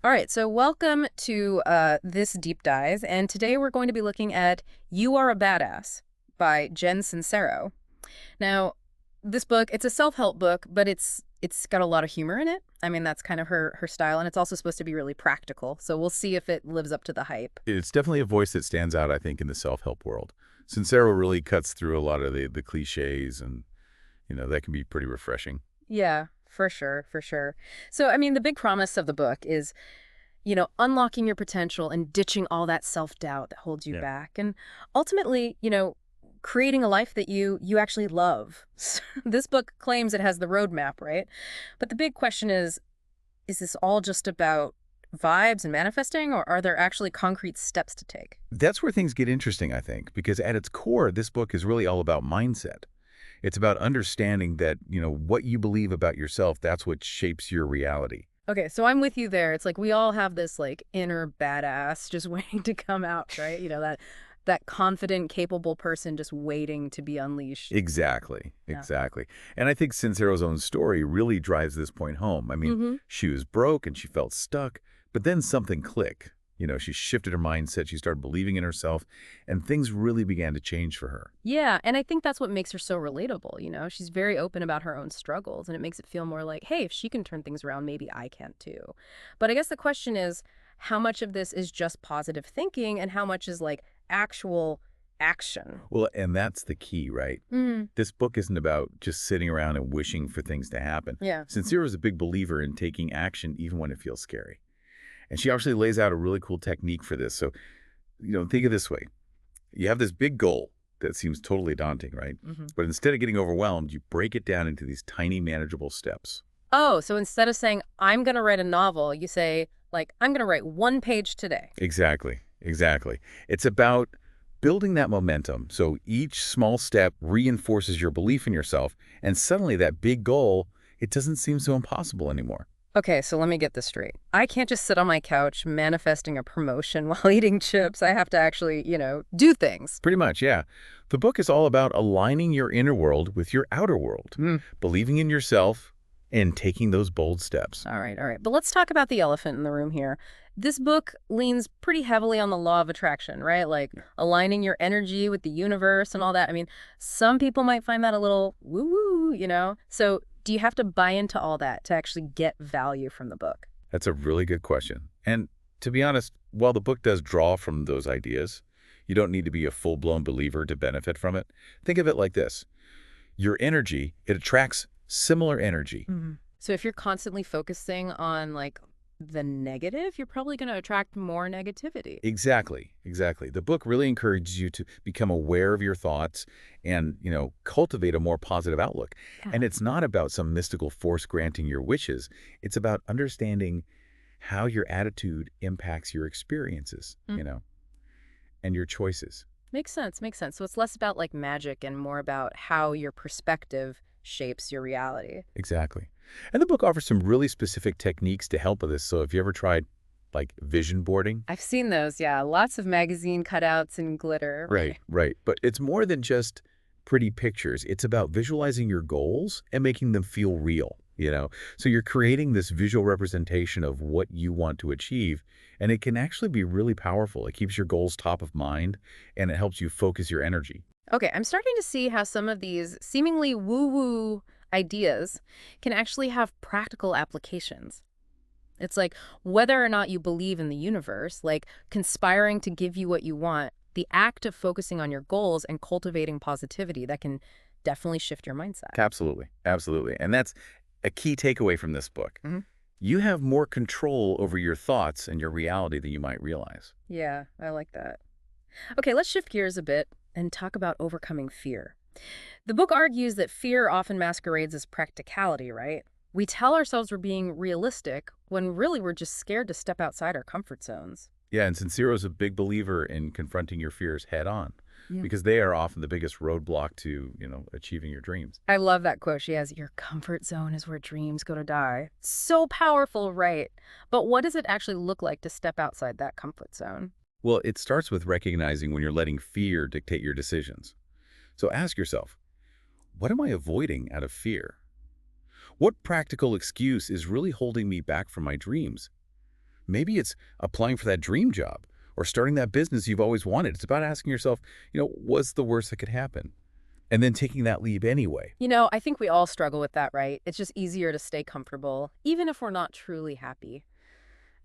All right, so welcome to this deep dive, and today we're going to be looking at You Are a Badass by Jen Sincero. Now, this book, it's a self-help book, but it's got a lot of humor in it. I mean, that's kind of her style, and it's also supposed to be really practical. So we'll see if it lives up to the hype. It's definitely a voice that stands out, I think, in the self-help world. Sincero really cuts through a lot of the cliches, and, that can be pretty refreshing. Yeah, for sure, for sure. So, I mean, the big promise of the book is unlocking your potential and ditching all that self-doubt that holds you Yeah. back. And ultimately, creating a life that you actually love. This book claims it has the roadmap, right? But the big question is this all just about vibes and manifesting, or are there actually concrete steps to take? That's where things get interesting, I think, because at its core, this book is really all about mindset. It's about understanding that, what you believe about yourself, that's what shapes your reality. Okay, so I'm with you there. It's like we all have this like inner badass just waiting to come out, right? That confident, capable person just waiting to be unleashed. Exactly, Yeah. exactly. And I think Sincero's own story really drives this point home. I mean, Mm-hmm. she was broke and she felt stuck, but then something clicked. She shifted her mindset, she started believing in herself, and things really began to change for her. Yeah, and I think that's what makes her so relatable. She's very open about her own struggles, and it makes it feel more like, hey, if she can turn things around, maybe I can too. But I guess the question is, how much of this is just positive thinking and how much is like actual action? Well, and that's the key, right? Mm, This book isn't about just sitting around and wishing for things to happen. yeah. Sincere is a big believer in taking action even when it feels scary. And she actually lays out a really cool technique for this. So, think of this way. You have this big goal that seems totally daunting, right? Hmm. But instead of getting overwhelmed, you break it down into these tiny manageable steps. Oh, so instead of saying, I'm going to write a novel, you say, like, I'm going to write one page today. Exactly, exactly. It's about building that momentum. So each small step reinforces your belief in yourself, and suddenly that big goal, it doesn't seem so impossible anymore. Okay, so let me get this straight. I can't just sit on my couch manifesting a promotion while eating chips. I have to actually, do things. Pretty much, yeah. The book is all about aligning your inner world with your outer world, believing in yourself, and taking those bold steps. All right, all right. But let's talk about the elephant in the room here. This book leans pretty heavily on the law of attraction, right? Like aligning your energy with the universe and all that. I mean, some people might find that a little woo-woo. So do you have to buy into all that to actually get value from the book? That's a really good question. And to be honest, while the book does draw from those ideas, you don't need to be a full-blown believer to benefit from it. Think of it like this. Your energy, it attracts similar energy. So if you're constantly focusing on like the negative, you're probably going to attract more negativity. Exactly, exactly. The book really encourages you to become aware of your thoughts and, cultivate a more positive outlook. Yeah. And it's not about some mystical force granting your wishes. It's about understanding how your attitude impacts your experiences, and your choices. Makes sense, makes sense. So it's less about like magic and more about how your perspective shapes your reality. Exactly. And the book offers some really specific techniques to help with this. So if you ever tried, like, vision boarding, I've seen those, yeah. Lots of magazine cutouts and glitter. right, right. But it's more than just pretty pictures. It's about visualizing your goals and making them feel real. So you're creating this visual representation of what you want to achieve, and it can actually be really powerful. It keeps your goals top of mind, and it helps you focus your energy. Okay, I'm starting to see how some of these seemingly woo-woo ideas can actually have practical applications. It's like whether or not you believe in the universe, like conspiring to give you what you want, the act of focusing on your goals and cultivating positivity that can definitely shift your mindset. Absolutely, absolutely. And that's a key takeaway from this book. Mhm. You have more control over your thoughts and your reality than you might realize. Yeah, I like that. Okay, let's shift gears a bit and talk about overcoming fear. The book argues that fear often masquerades as practicality, right? We tell ourselves we're being realistic when really we're just scared to step outside our comfort zones. Yeah, and Sincero is a big believer in confronting your fears head on Yeah. because they are often the biggest roadblock to, achieving your dreams. I love that quote she has, your comfort zone is where dreams go to die. So powerful, right? But what does it actually look like to step outside that comfort zone? Well, it starts with recognizing when you're letting fear dictate your decisions. So ask yourself, what am I avoiding out of fear? What practical excuse is really holding me back from my dreams? Maybe it's applying for that dream job or starting that business you've always wanted. It's about asking yourself, what's the worst that could happen? And then taking that leap anyway. I think we all struggle with that, right? It's just easier to stay comfortable, even if we're not truly happy.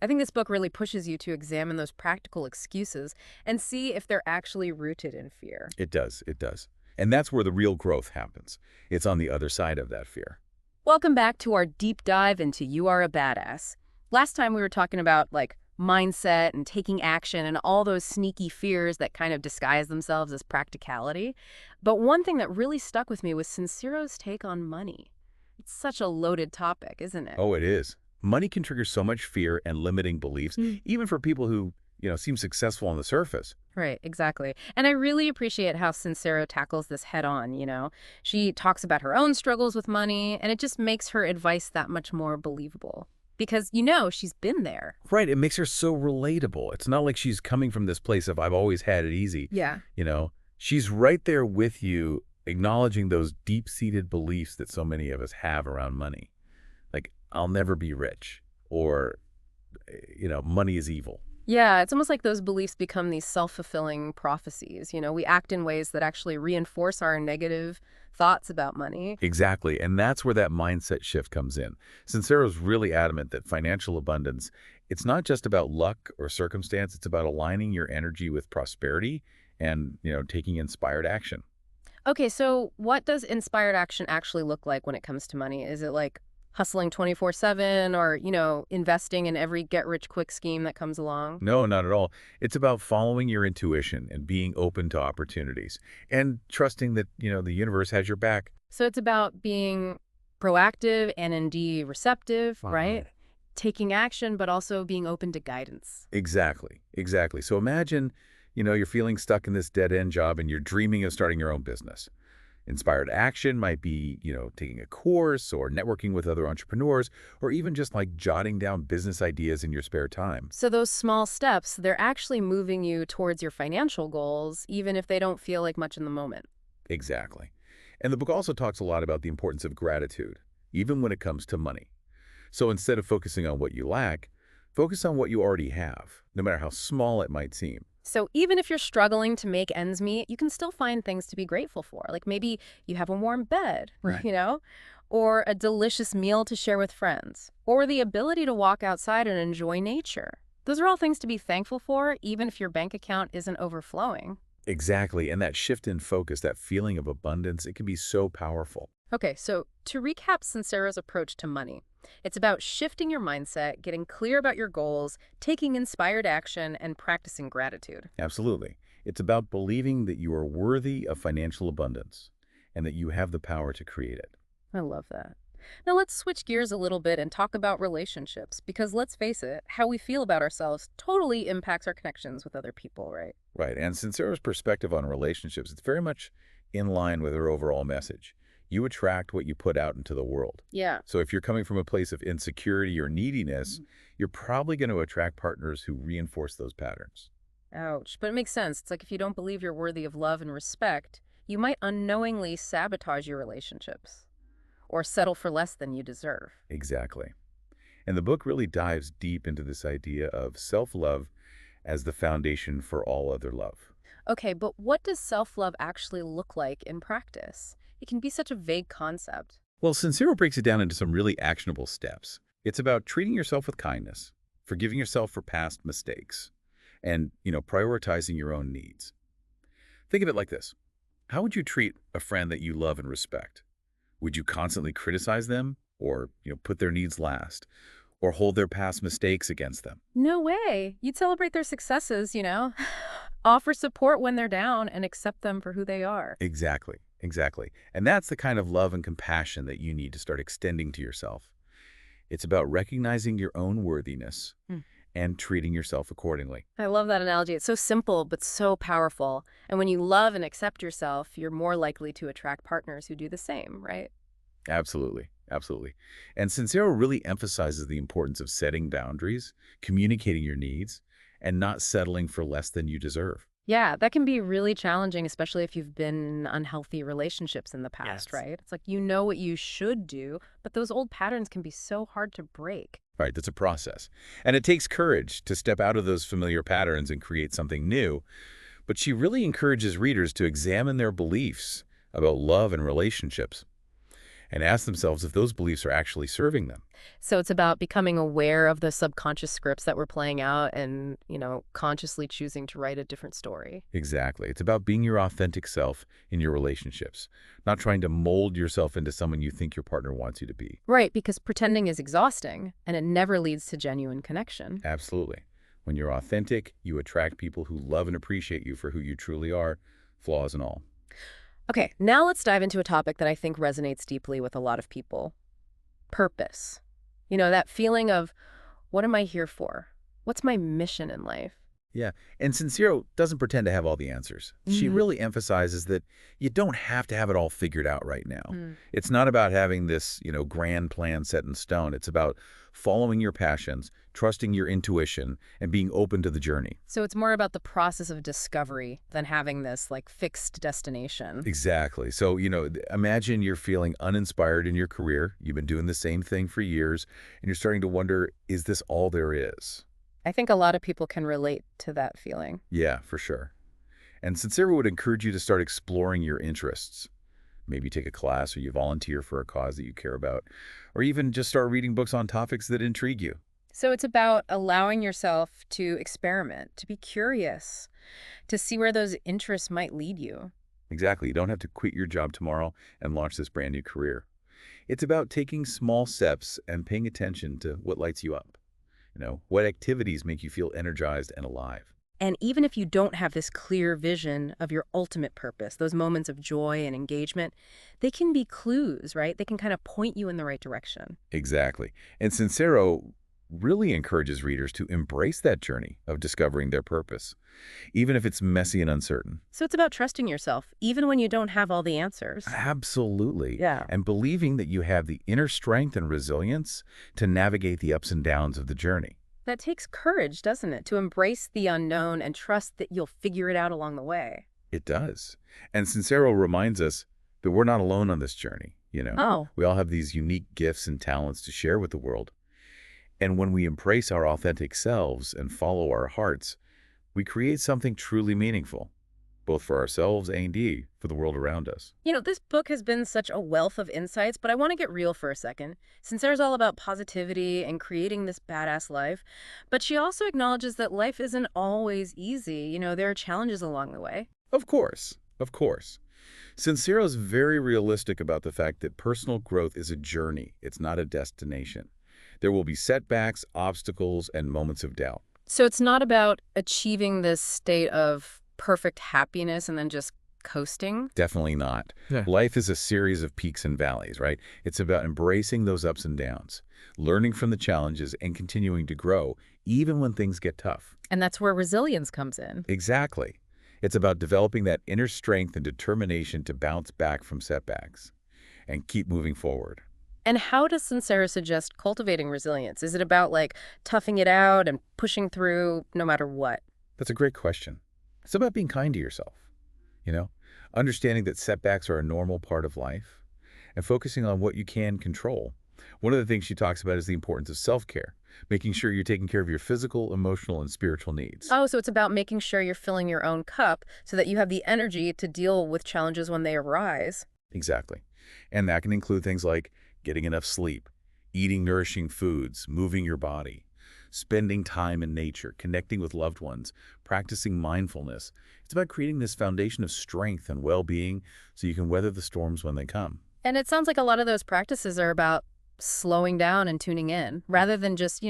I think this book really pushes you to examine those practical excuses and see if they're actually rooted in fear. It does. It does. And that's where the real growth happens. It's on the other side of that fear. Welcome back to our deep dive into You Are a Badass. Last time we were talking about mindset and taking action and all those sneaky fears that kind of disguise themselves as practicality. But one thing that really stuck with me was Sincero's take on money. It's such a loaded topic, isn't it? Oh, it is. Money can trigger so much fear and limiting beliefs, even for people who, seem successful on the surface. Right, exactly. And I really appreciate how Sincero tackles this head on. She talks about her own struggles with money, and it just makes her advice that much more believable. Because, she's been there. Right. It makes her so relatable. It's not like she's coming from this place of I've always had it easy. Yeah. She's right there with you, acknowledging those deep-seated beliefs that so many of us have around money. Like, I'll never be rich, or, money is evil. Yeah, it's almost like those beliefs become these self-fulfilling prophecies. We act in ways that actually reinforce our negative thoughts about money. Exactly. And that's where that mindset shift comes in. Sincero's really adamant that financial abundance, it's not just about luck or circumstance. It's about aligning your energy with prosperity and, taking inspired action. Okay, so what does inspired action actually look like when it comes to money? Is it like hustling 24/7 or, investing in every get-rich-quick scheme that comes along? No, not at all. It's about following your intuition and being open to opportunities and trusting that, the universe has your back. So it's about being proactive and indeed receptive, Uh-huh. right? Taking action, but also being open to guidance. Exactly. Exactly. So imagine, you're feeling stuck in this dead-end job and you're dreaming of starting your own business. Inspired action might be, taking a course or networking with other entrepreneurs, or even just like jotting down business ideas in your spare time. So those small steps, they're actually moving you towards your financial goals, even if they don't feel like much in the moment. Exactly. And the book also talks a lot about the importance of gratitude, even when it comes to money. So instead of focusing on what you lack, focus on what you already have, no matter how small it might seem. So even if you're struggling to make ends meet, you can still find things to be grateful for. Like maybe you have a warm bed, Right. or a delicious meal to share with friends, or the ability to walk outside and enjoy nature. Those are all things to be thankful for, even if your bank account isn't overflowing. Exactly. And that shift in focus, that feeling of abundance, it can be so powerful. Okay, so to recap Sincero's approach to money, it's about shifting your mindset, getting clear about your goals, taking inspired action, and practicing gratitude. Absolutely. It's about believing that you are worthy of financial abundance and that you have the power to create it. I love that. Now let's switch gears a little bit and talk about relationships, because let's face it, how we feel about ourselves totally impacts our connections with other people, right? Right. And Sincero's perspective on relationships, it's very much in line with her overall message. You attract what you put out into the world. Yeah. So if you're coming from a place of insecurity or neediness, you're probably going to attract partners who reinforce those patterns. Ouch. But it makes sense. It's like if you don't believe you're worthy of love and respect, you might unknowingly sabotage your relationships or settle for less than you deserve. Exactly. And the book really dives deep into this idea of self-love as the foundation for all other love. Okay, but what does self-love actually look like in practice? It can be such a vague concept. Well, Sincero breaks it down into some really actionable steps. It's about treating yourself with kindness, forgiving yourself for past mistakes, and, prioritizing your own needs. Think of it like this. How would you treat a friend that you love and respect? Would you constantly criticize them or, put their needs last or hold their past mistakes against them? No way. You'd celebrate their successes. Offer support when they're down and accept them for who they are. Exactly, exactly. And that's the kind of love and compassion that you need to start extending to yourself. It's about recognizing your own worthiness Hmm. and treating yourself accordingly. I love that analogy. It's so simple, but so powerful. And when you love and accept yourself, you're more likely to attract partners who do the same, right? Absolutely, absolutely. And Sincero really emphasizes the importance of setting boundaries, communicating your needs, and not settling for less than you deserve. Yeah, that can be really challenging, especially if you've been in unhealthy relationships in the past, Yes. right? It's like you know what you should do, but those old patterns can be so hard to break. Right, that's a process. And it takes courage to step out of those familiar patterns and create something new. But she really encourages readers to examine their beliefs about love and relationships and ask themselves if those beliefs are actually serving them. So it's about becoming aware of the subconscious scripts that we're playing out and, consciously choosing to write a different story. Exactly. It's about being your authentic self in your relationships, not trying to mold yourself into someone you think your partner wants you to be. Right, because pretending is exhausting and it never leads to genuine connection. Absolutely. When you're authentic, you attract people who love and appreciate you for who you truly are, flaws and all. Okay, now let's dive into a topic that I think resonates deeply with a lot of people. Purpose. That feeling of, what am I here for? What's my mission in life? Yeah, and Sincero doesn't pretend to have all the answers. She Hmm. really emphasizes that you don't have to have it all figured out right now. Mm. It's not about having this, grand plan set in stone. It's about following your passions, trusting your intuition, and being open to the journey. So it's more about the process of discovery than having this like fixed destination. Exactly. So, imagine you're feeling uninspired in your career. You've been doing the same thing for years, and you're starting to wonder, is this all there is? I think a lot of people can relate to that feeling. Yeah, for sure. And Sincero would encourage you to start exploring your interests. Maybe take a class or you volunteer for a cause that you care about, or even just start reading books on topics that intrigue you. So it's about allowing yourself to experiment, to be curious, to see where those interests might lead you. Exactly. You don't have to quit your job tomorrow and launch this brand new career. It's about taking small steps and paying attention to what lights you up. What activities make you feel energized and alive. And even if you don't have this clear vision of your ultimate purpose, those moments of joy and engagement, they can be clues, right? They can kind of point you in the right direction. Exactly. And Sincero really encourages readers to embrace that journey of discovering their purpose, even if it's messy and uncertain. So it's about trusting yourself, even when you don't have all the answers. Absolutely. Yeah. And believing that you have the inner strength and resilience to navigate the ups and downs of the journey. That takes courage, doesn't it? To embrace the unknown and trust that you'll figure it out along the way. It does. And Sincero reminds us that we're not alone on this journey. Oh, We all have these unique gifts and talents to share with the world. And when we embrace our authentic selves and follow our hearts, we create something truly meaningful, both for ourselves and indeed for the world around us. this book has been such a wealth of insights, but I want to get real for a second. Since all about positivity and creating this badass life, but she also acknowledges that life isn't always easy. There are challenges along the way. Of course, of course. Sincero's very realistic about the fact that personal growth is a journey. It's not a destination. There will be setbacks, obstacles, and moments of doubt. So it's not about achieving this state of perfect happiness and then just coasting. Definitely not. Yeah. Life is a series of peaks and valleys, right? It's about embracing those ups and downs, learning from the challenges, and continuing to grow, even when things get tough. And that's where resilience comes in. Exactly. It's about developing that inner strength and determination to bounce back from setbacks and keep moving forward. And how does Sincero suggest cultivating resilience? Is it about like toughing it out and pushing through no matter what? That's a great question. It's about being kind to yourself, you know, understanding that setbacks are a normal part of life and focusing on what you can control. One of the things she talks about is the importance of self-care, making sure you're taking care of your physical, emotional, and spiritual needs. Oh, so it's about making sure you're filling your own cup so that you have the energy to deal with challenges when they arise. Exactly. And that can include things like getting enough sleep, eating nourishing foods, moving your body, spending time in nature, connecting with loved ones, practicing mindfulness. It's about creating this foundation of strength and well-being so you can weather the storms when they come. And it sounds like a lot of those practices are about slowing down and tuning in rather than just,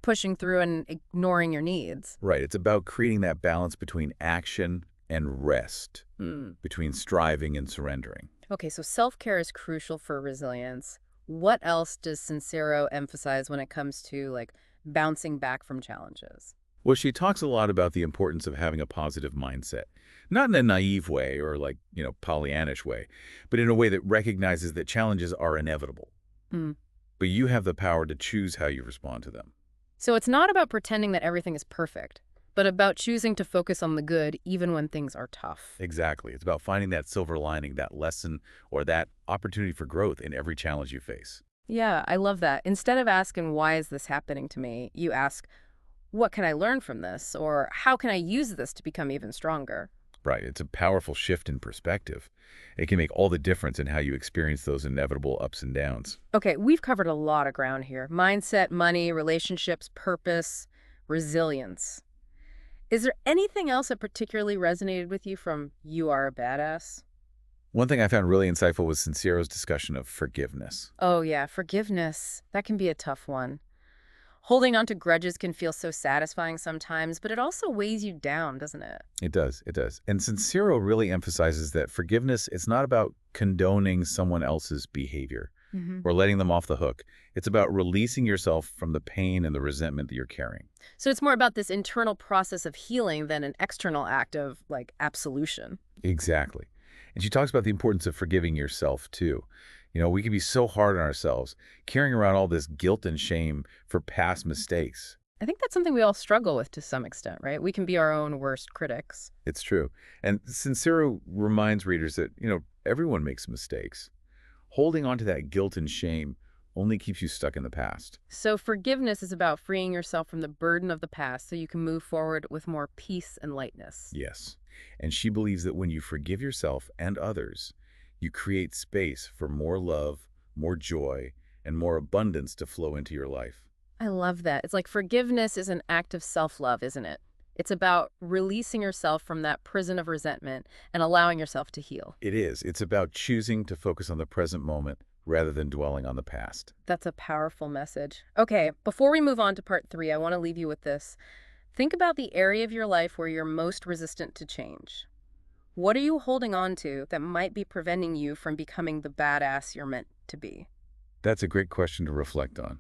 pushing through and ignoring your needs. Right. It's about creating that balance between action and rest, Hmm. between striving and surrendering. Okay, so self-care is crucial for resilience. What else does Sincero emphasize when it comes to like bouncing back from challenges? Well, she talks a lot about the importance of having a positive mindset, not in a naive way or Pollyannish way, but in a way that recognizes that challenges are inevitable. Hmm. But you have the power to choose how you respond to them. So it's not about pretending that everything is perfect, but about choosing to focus on the good even when things are tough. Exactly. It's about finding that silver lining, that lesson, or that opportunity for growth in every challenge you face. Yeah, I love that. Instead of asking, why is this happening to me? You ask, what can I learn from this? Or how can I use this to become even stronger? Right. It's a powerful shift in perspective. It can make all the difference in how you experience those inevitable ups and downs. Okay, we've covered a lot of ground here: mindset, money, relationships, purpose, resilience. Is there anything else that particularly resonated with you from You Are a Badass? One thing I found really insightful was Sincero's discussion of forgiveness. Oh, yeah, forgiveness. That can be a tough one. Holding on to grudges can feel so satisfying sometimes, but it also weighs you down, doesn't it? It does. It does. And Sincero really emphasizes that forgiveness is not about condoning someone else's behavior Hmm. or letting them off the hook. It's about releasing yourself from the pain and the resentment that you're carrying. So it's more about this internal process of healing than an external act of, like, absolution. Exactly. And she talks about the importance of forgiving yourself, too. We can be so hard on ourselves, carrying around all this guilt and shame for past mistakes. I think that's something we all struggle with to some extent, right? We can be our own worst critics. It's true. And Sincero reminds readers that, everyone makes mistakes. Holding on to that guilt and shame only keeps you stuck in the past. So forgiveness is about freeing yourself from the burden of the past so you can move forward with more peace and lightness. Yes. And she believes that when you forgive yourself and others, you create space for more love, more joy, and more abundance to flow into your life. I love that. It's like forgiveness is an act of self-love, isn't it? It's about releasing yourself from that prison of resentment and allowing yourself to heal. It is. It's about choosing to focus on the present moment rather than dwelling on the past. That's a powerful message. Okay, before we move on to part three, I want to leave you with this. Think about the area of your life where you're most resistant to change. What are you holding on to that might be preventing you from becoming the badass you're meant to be? That's a great question to reflect on.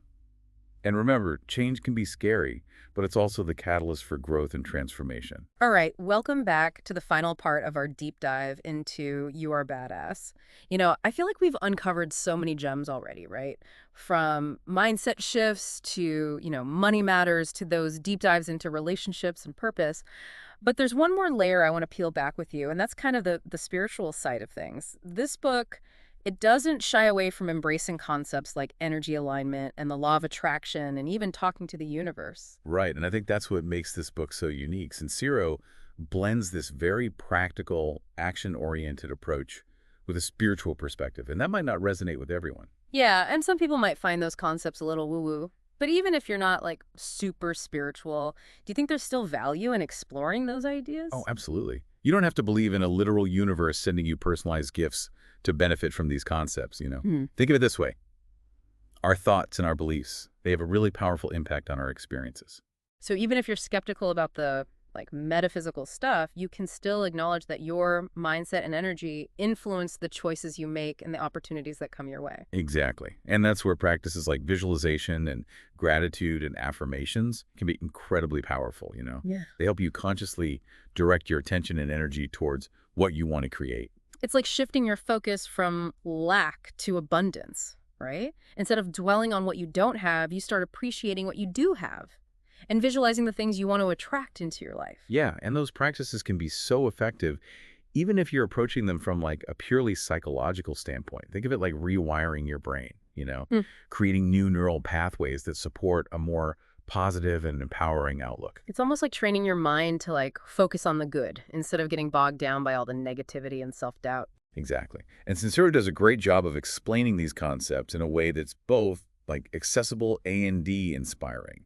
And remember, change can be scary, but it's also the catalyst for growth and transformation. All right, welcome back to the final part of our deep dive into You Are Badass. I feel like we've uncovered so many gems already, right? From mindset shifts to, money matters to those deep dives into relationships and purpose. But there's one more layer I want to peel back with you, and that's kind of the spiritual side of things. This book, it doesn't shy away from embracing concepts like energy alignment and the law of attraction and even talking to the universe. Right, and I think that's what makes this book so unique. Sincero blends this very practical, action-oriented approach with a spiritual perspective, and that might not resonate with everyone. Yeah, and some people might find those concepts a little woo-woo. But even if you're not like super spiritual, do you think there's still value in exploring those Oh, ideas? absolutely. You don't have to believe in a literal universe sending you personalized gifts to benefit from these concepts. Hmm. Think of it this way. Our thoughts and our beliefs, they have a really powerful impact on our experiences. So even if you're skeptical about the like metaphysical stuff, you can still acknowledge that your mindset and energy influence the choices you make and the opportunities that come your way. Exactly. And that's where practices like visualization and gratitude and affirmations can be incredibly powerful. Yeah. They help you consciously direct your attention and energy towards what you want to create. It's like shifting your focus from lack to abundance, right? Instead of dwelling on what you don't have, you start appreciating what you do have and visualizing the things you want to attract into your life. Yeah, and those practices can be so effective even if you're approaching them from like a purely psychological standpoint. Think of it like rewiring your brain, Hmm. creating new neural pathways that support a more positive and empowering outlook. It's almost like training your mind to like focus on the good instead of getting bogged down by all the negativity and self-doubt. Exactly. And Sincero does a great job of explaining these concepts in a way that's both like accessible and inspiring.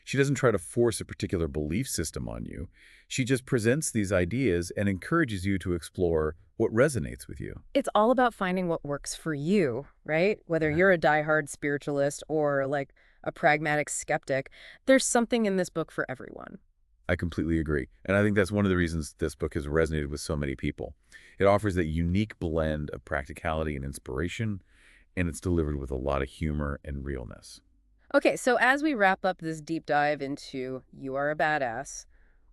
She doesn't try to force a particular belief system on you. She just presents these ideas and encourages you to explore what resonates with you. It's all about finding what works for you, right? Whether you're a diehard spiritualist or like a pragmatic skeptic, there's something in this book for everyone. I completely agree. And I think that's one of the reasons this book has resonated with so many people. It offers that unique blend of practicality and inspiration, and it's delivered with a lot of humor and realness. Okay, so as we wrap up this deep dive into You Are a Badass,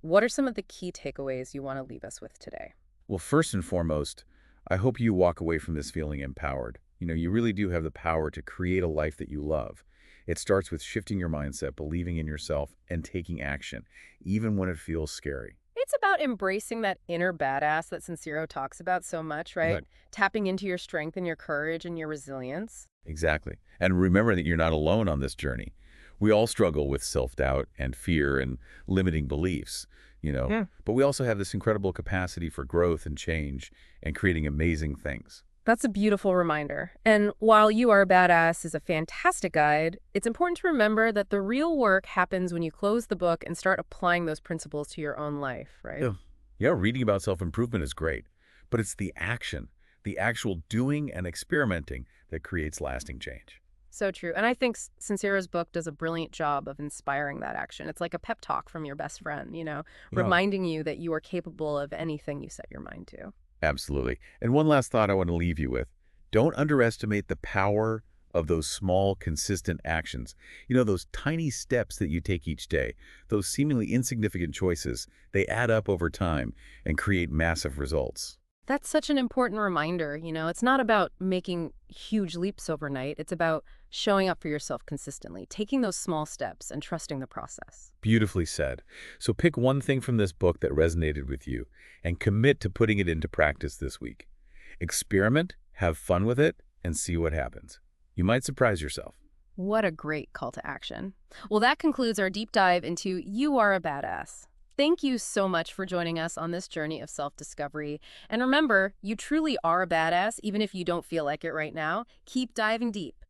what are some of the key takeaways you want to leave us with today? Well, first and foremost, I hope you walk away from this feeling empowered. You really do have the power to create a life that you love. It starts with shifting your mindset, believing in yourself, and taking action, even when it feels scary. It's about embracing that inner badass that Sincero talks about so much, right? Right. Tapping into your strength and your courage and your resilience. Exactly. And remember that you're not alone on this journey. We all struggle with self-doubt and fear and limiting beliefs, Yeah. but we also have this incredible capacity for growth and change and creating amazing things. That's a beautiful reminder. And while You Are a Badass is a fantastic guide, it's important to remember that the real work happens when you close the book and start applying those principles to your own life, right? Yeah. Yeah, reading about self-improvement is great, but it's the action, the actual doing and experimenting that creates lasting change. So true. And I think Sincero's book does a brilliant job of inspiring that action. It's like a pep talk from your best friend, Yeah. reminding you that you are capable of anything you set your mind to. Absolutely. And one last thought I want to leave you with. Don't underestimate the power of those small, consistent actions. Those tiny steps that you take each day, those seemingly insignificant choices, they add up over time and create massive results. That's such an important reminder. It's not about making huge leaps overnight. It's about showing up for yourself consistently, taking those small steps and trusting the process. Beautifully said. So pick one thing from this book that resonated with you and commit to putting it into practice this week. Experiment, have fun with it, and see what happens. You might surprise yourself. What a great call to action. Well, that concludes our deep dive into You Are a Badass. Thank you so much for joining us on this journey of self-discovery. And remember, you truly are a badass, even if you don't feel like it right now. Keep diving deep.